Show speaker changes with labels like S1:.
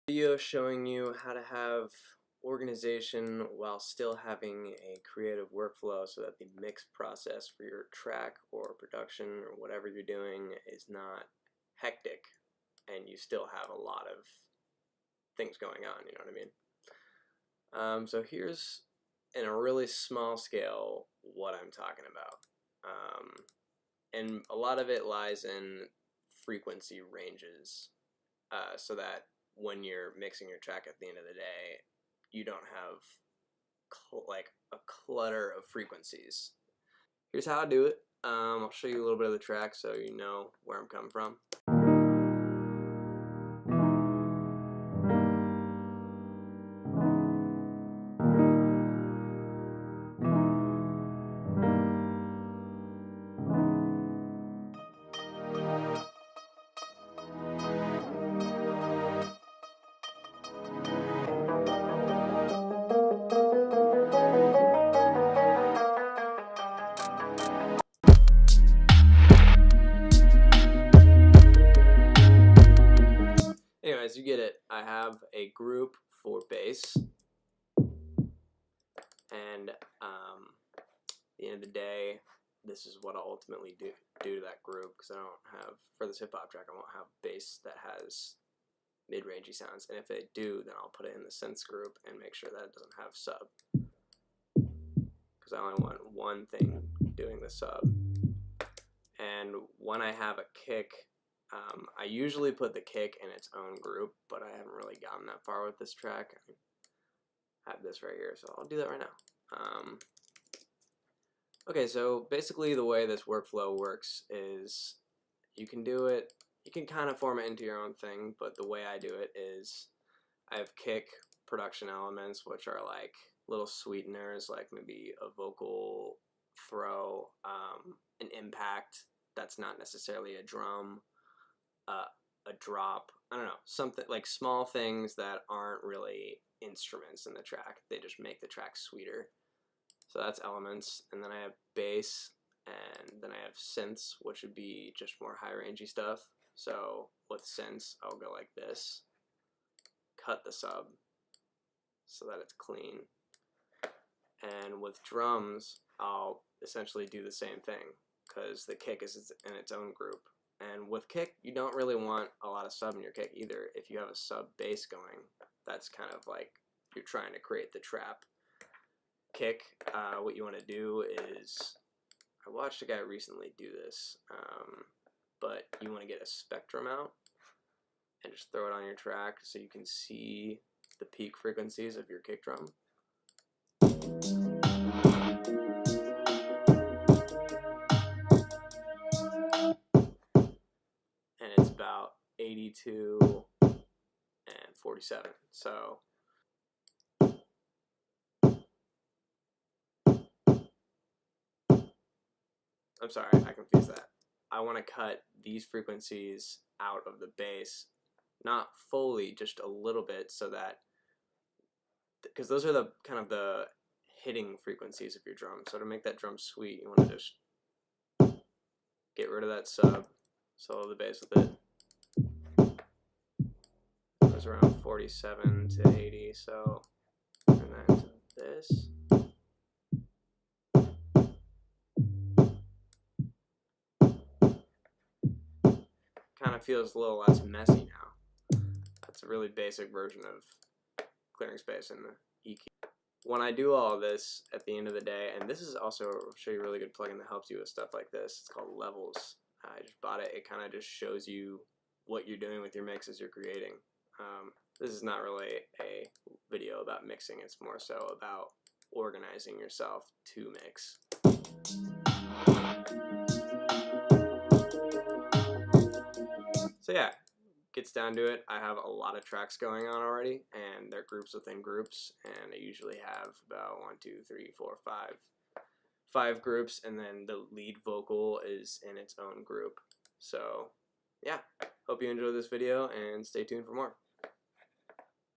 S1: Video showing you how to have organization while still having a creative workflow so that the mix process for your track or production or whatever you're doing is not hectic and you still have a lot of things going on, you know what I mean? So here's, in a really small scale, what I'm talking about. And a lot of it lies in frequency ranges, so that when you're mixing your track at the end of the day, you don't have like a clutter of frequencies. Here's how I do it. I'll show you a little bit of the track so you know where I'm coming from. Anyways, you get it. I have a group for bass, and at the end of the day, this is what I'll ultimately do to that group, because I don't have, for this hip-hop track, I won't have bass that has mid-rangey sounds, and if they do, then I'll put it in the synths group and make sure that it doesn't have sub, because I only want one thing doing the sub. And when I have a kick, I usually put the kick in its own group, but I haven't really gotten that far with this track. I have this right here, so I'll do that right now. Okay, so basically the way this workflow works is you can do it, you can kind of form it into your own thing, but the way I do it is I have kick production elements, which are like little sweeteners, like maybe a vocal throw, an impact that's not necessarily a drum, a drop, I don't know, something like small things that aren't really instruments in the track. They just make the track sweeter. So that's elements, and then I have bass, and then I have synths, which would be just more high-rangey stuff. So with synths, I'll go like this, cut the sub so that it's clean. And with drums, I'll essentially do the same thing, because the kick is in its own group. And with kick, you don't really want a lot of sub in your kick either. If you have a sub bass going, that's kind of like you're trying to create the trap. Kick, what you want to do is, I watched a guy recently do this, but you want to get a spectrum out and just throw it on your track so you can see the peak frequencies of your kick drum. And it's about 82 and 47. So I'm sorry, I confused that. I want to cut these frequencies out of the bass, not fully, just a little bit, so that, because those are the kind of the hitting frequencies of your drum. So to make that drum sweet, you want to just get rid of that sub, solo the bass with it. It goes around 47 to 80, so turn that into this. Kind of feels a little less messy now. That's a really basic version of clearing space in the EQ. When I do all of this at the end of the day, and this is also, I'll show you a really good plugin that helps you with stuff like this. It's called Levels. I just bought it. It kind of just shows you what you're doing with your mix as you're creating. This is not really a video about mixing. It's more so about organizing yourself to mix. So yeah, gets down to it. I have a lot of tracks going on already, and they're groups within groups, and I usually have about 1, 2, 3, 4, 5 groups, and then the lead vocal is in its own group. So yeah, hope you enjoyed this video, and stay tuned for more.